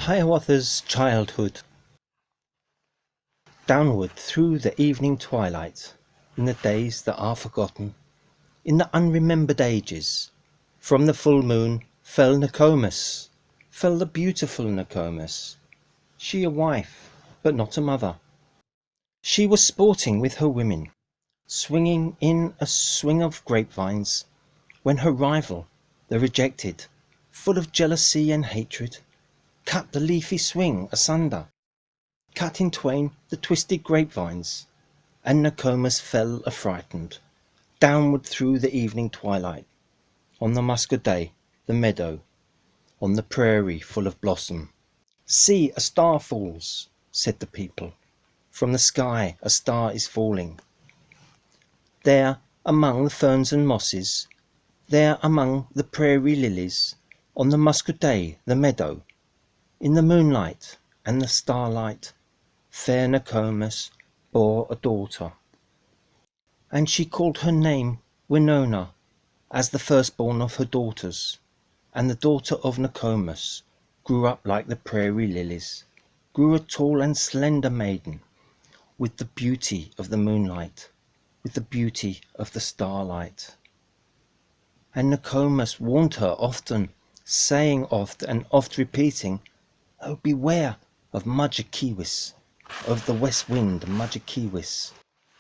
Hiawatha's childhood. Downward through the evening twilight, in the days that are forgotten, in the unremembered ages, from the full moon fell Nokomis, fell the beautiful Nokomis, she a wife, but not a mother. She was sporting with her women, swinging in a swing of grapevines, when her rival, the rejected, full of jealousy and hatred, cut the leafy swing asunder, cut in twain the twisted grapevines, and Nokomis fell affrighted, downward through the evening twilight, on the muscadet, the meadow, on the prairie full of blossom. "See, a star falls," said the people. "From the sky a star is falling. There among the ferns and mosses, there among the prairie lilies, on the muscadet, the meadow, in the moonlight and the starlight, fair Nokomis bore a daughter. And she called her name Winona, as the firstborn of her daughters. And the daughter of Nokomis grew up like the prairie lilies, grew a tall and slender maiden, with the beauty of the moonlight, with the beauty of the starlight. And Nokomis warned her often, saying oft and oft repeating, "Oh, beware of Mudjekeewis, of the west wind Mudjekeewis.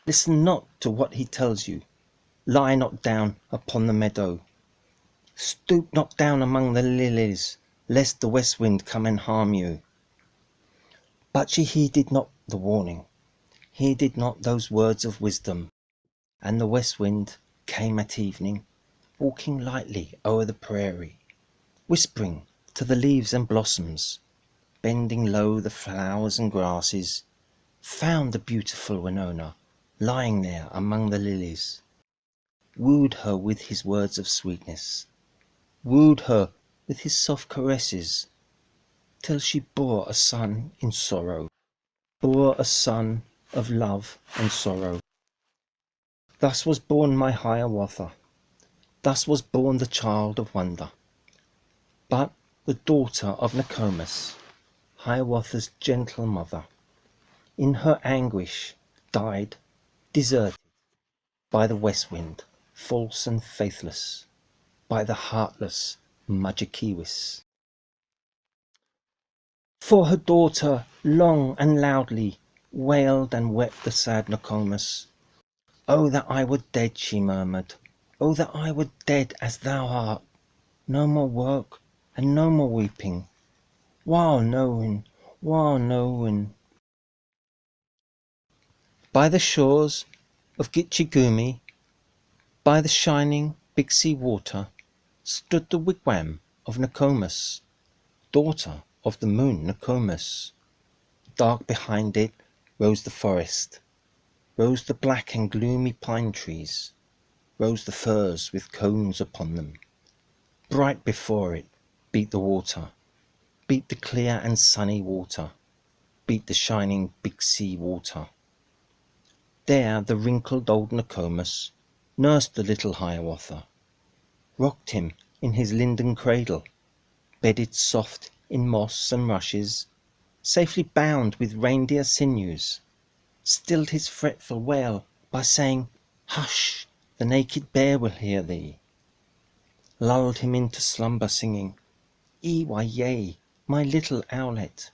Listen not to what he tells you. Lie not down upon the meadow. Stoop not down among the lilies, lest the west wind come and harm you." But she heeded not the warning, heeded not those words of wisdom. And the west wind came at evening, walking lightly o'er the prairie, whispering to the leaves and blossoms, bending low the flowers and grasses, found the beautiful Winona lying there among the lilies, wooed her with his words of sweetness, wooed her with his soft caresses, till she bore a son in sorrow, bore a son of love and sorrow. Thus was born my Hiawatha, thus was born the child of wonder. But the daughter of Nokomis, Hiawatha's gentle mother, in her anguish died, deserted by the west wind, false and faithless, by the heartless Mudjekeewis. For her daughter long and loudly wailed and wept the sad Nokomis. "Oh that I were dead," she murmured, "oh that I were dead as thou art! No more work and no more weeping. Wa knowin, wa knowin." By the shores of Gitchigumi, by the shining Big Sea water, stood the wigwam of Nokomis, daughter of the moon Nokomis. Dark behind it rose the forest, rose the black and gloomy pine trees, rose the firs with cones upon them. Bright before it beat the water, beat the clear and sunny water, beat the shining Big Sea water. There the wrinkled old Nokomis nursed the little Hiawatha, rocked him in his linden cradle, bedded soft in moss and rushes, safely bound with reindeer sinews, stilled his fretful wail by saying, "Hush, the naked bear will hear thee," lulled him into slumber singing, "Ee-wah-yay, my little owlet.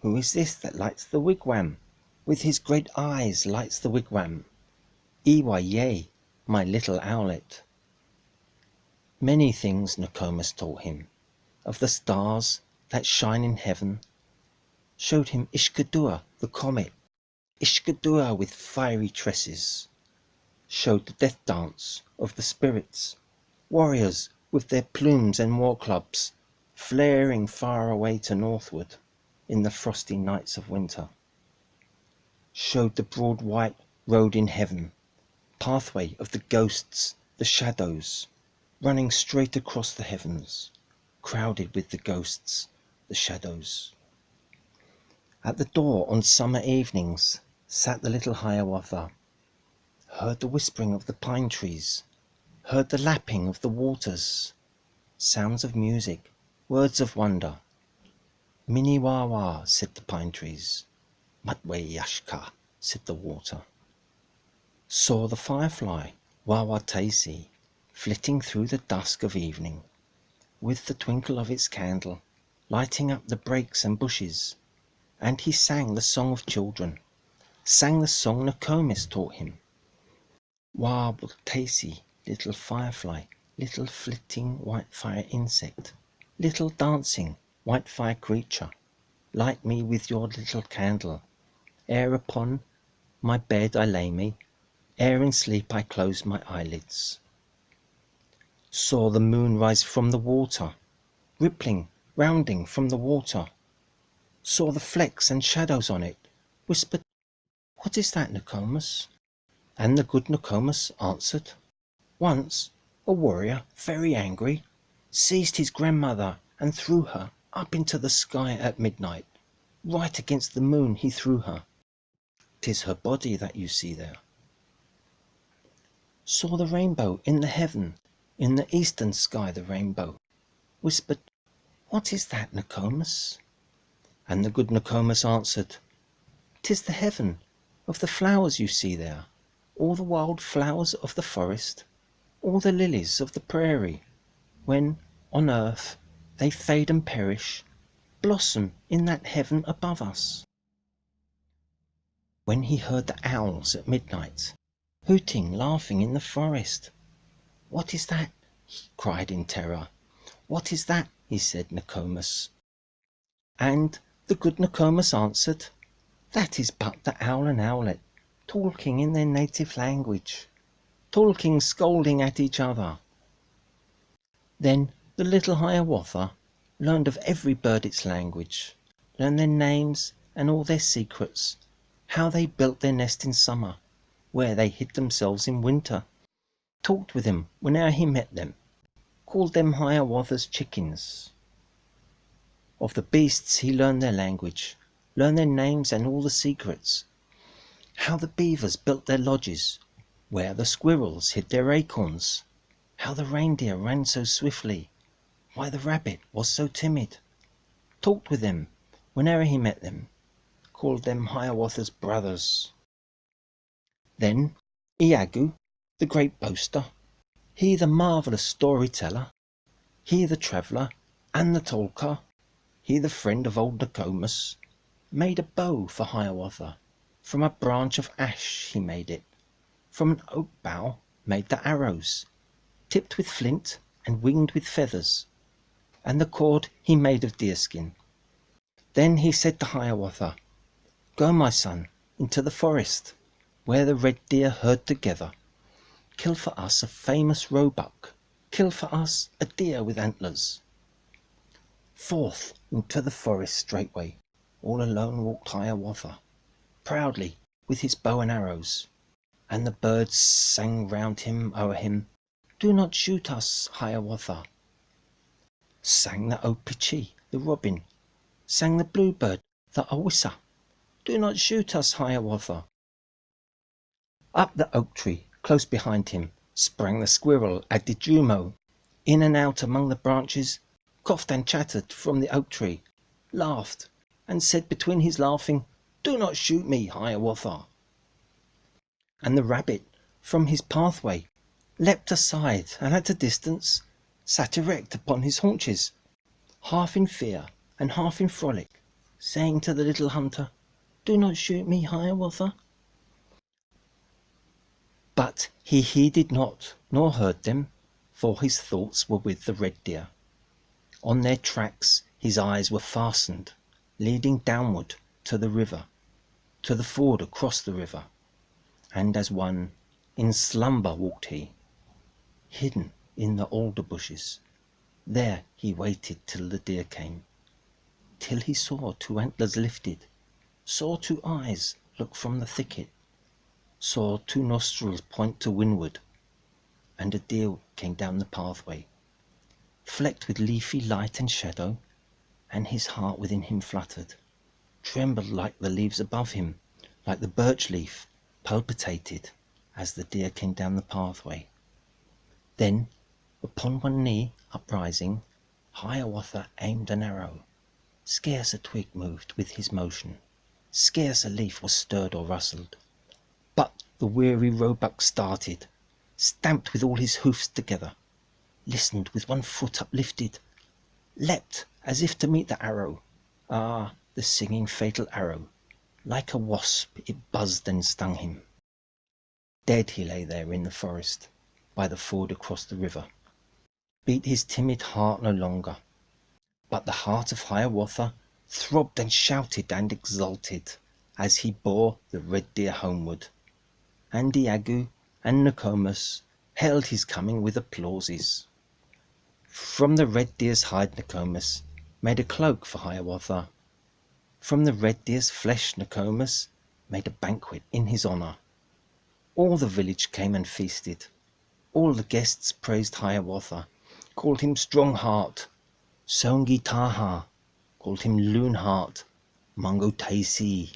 Who is this that lights the wigwam? With his great eyes lights the wigwam. Ee-wah-yay, my little owlet." Many things Nokomis taught him, of the stars that shine in heaven, showed him Ishkadua the comet, Ishkadua with fiery tresses, showed the death dance of the spirits, warriors with their plumes and war clubs, flaring far away to northward in the frosty nights of winter, showed the broad white road in heaven, pathway of the ghosts, the shadows, running straight across the heavens, crowded with the ghosts, the shadows. At the door on summer evenings sat the little Hiawatha, heard the whispering of the pine trees, heard the lapping of the waters, sounds of music, words of wonder, Miniwawa, said the pine trees. Matwe Yashka, said the water. Saw the firefly, Wawatasi, flitting through the dusk of evening, with the twinkle of its candle, lighting up the brakes and bushes. And he sang the song of children, sang the song Nokomis taught him. Wawatasi, little firefly, little flitting white fire insect, little dancing white fire creature, light me with your little candle, ere upon my bed I lay me, ere in sleep I close my eyelids. Saw the moon rise from the water, rippling, rounding from the water. Saw the flecks and shadows on it, whispered, "What is that, Nokomis?" And the good Nokomis answered, "Once a warrior, very angry, seized his grandmother and threw her up into the sky at midnight. Right against the moon he threw her. 'Tis her body that you see there." Saw the rainbow in the heaven, in the eastern sky the rainbow, whispered, "What is that, Nokomis?" And the good Nokomis answered, "'Tis the heaven of the flowers you see there, all the wild flowers of the forest, all the lilies of the prairie, when, on earth, they fade and perish, blossom in that heaven above us." When he heard the owls at midnight, hooting, laughing in the forest, "What is that?" he cried in terror. "What is that?" he said, Nokomis. And the good Nokomis answered, "That is but the owl and owlet, talking in their native language, talking, scolding at each other." Then the little Hiawatha learned of every bird its language, learned their names and all their secrets, how they built their nest in summer, where they hid themselves in winter, talked with them whene'er he met them, called them Hiawatha's chickens. Of the beasts he learned their language, learned their names and all the secrets, how the beavers built their lodges, where the squirrels hid their acorns, how the reindeer ran so swiftly, why the rabbit was so timid, talked with them whene'er he met them, called them Hiawatha's brothers. Then Iagoo, the great boaster, he the marvellous storyteller, he the traveller and the talker, he the friend of old Nokomis, made a bow for Hiawatha. From a branch of ash he made it, from an oak bough made the arrows, tipped with flint and winged with feathers, and the cord he made of deerskin. Then he said to Hiawatha, "Go, my son, into the forest, where the red deer herd together. Kill for us a famous roebuck, kill for us a deer with antlers." Forth into the forest straightway, all alone walked Hiawatha, proudly with his bow and arrows, and the birds sang round him, o'er him, "Do not shoot us, Hiawatha." Sang the opichi, the robin, sang the bluebird, the awissa, "Do not shoot us, Hiawatha." Up the oak tree, close behind him, sprang the squirrel Adijumo, in and out among the branches, coughed and chattered from the oak tree, laughed, and said between his laughing, "Do not shoot me, Hiawatha." And the rabbit from his pathway leapt aside, and at a distance sat erect upon his haunches, half in fear and half in frolic, saying to the little hunter, "Do not shoot me, Hiawatha." But he heeded not, nor heard them, for his thoughts were with the red deer. On their tracks his eyes were fastened, leading downward to the river, to the ford across the river. And as one in slumber walked he, hidden in the alder bushes. There he waited till the deer came, till he saw two antlers lifted, saw two eyes look from the thicket, saw two nostrils point to windward, and a deer came down the pathway, flecked with leafy light and shadow, and his heart within him fluttered, trembled like the leaves above him, like the birch leaf, palpitated as the deer came down the pathway. Then, upon one knee uprising, Hiawatha aimed an arrow, Scarce a twig moved with his motion, scarce a leaf was stirred or rustled. But the weary roebuck started, stamped with all his hoofs together, listened with one foot uplifted, leapt as if to meet the arrow. Ah, the singing fatal arrow! Like a wasp it buzzed and stung him. Dead he lay there in the forest, by the ford across the river. Beat his timid heart no longer, but the heart of Hiawatha throbbed and shouted and exulted as he bore the red deer homeward. And Iagoo and Nokomis hailed his coming with applauses. From the red deer's hide Nokomis made a cloak for Hiawatha. From the red deer's flesh Nokomis made a banquet in his honour. All the village came and feasted. All the guests praised Hiawatha, called him Strong Heart. Songi Taha called him Loon Heart. Mungo Taisi